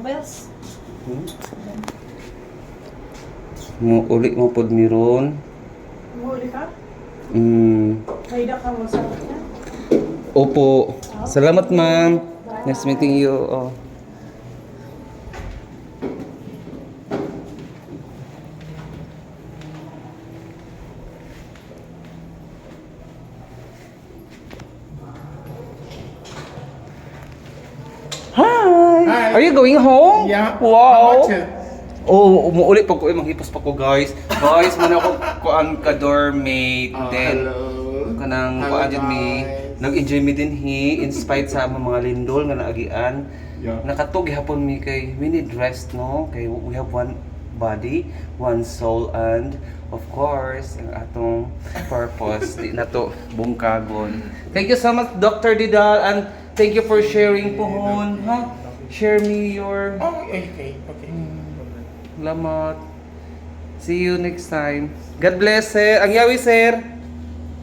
Bells. Mo uli mo pod miron. Mahuli ka? Mm. Maida ka mo sa kanya? Opo. Salamat, ma'am. Nice meeting you. Oh. Hi. Hi. Are you going home? Yeah. Wow. How about you? Oh, umuuli pa ko, manghipos pa ko, guys. Guys, muna ako kuan ka doormate. Then, Hello. kanang Hello, kuan jud mi. guys. Nag-enjoy mi din in spite sa mga lindol nga naagian. Yeah. Nakatog hapon mi kay we need rest, no? Kay we have one body, one soul, and of course, ang atong purpose di na to bungkagon. Thank you so much, Dr. Didal, and thank you for sharing pohon, ha? Share me your Oh, okay. Salamat. See you next time. God bless, sir. Ang yawi, sir.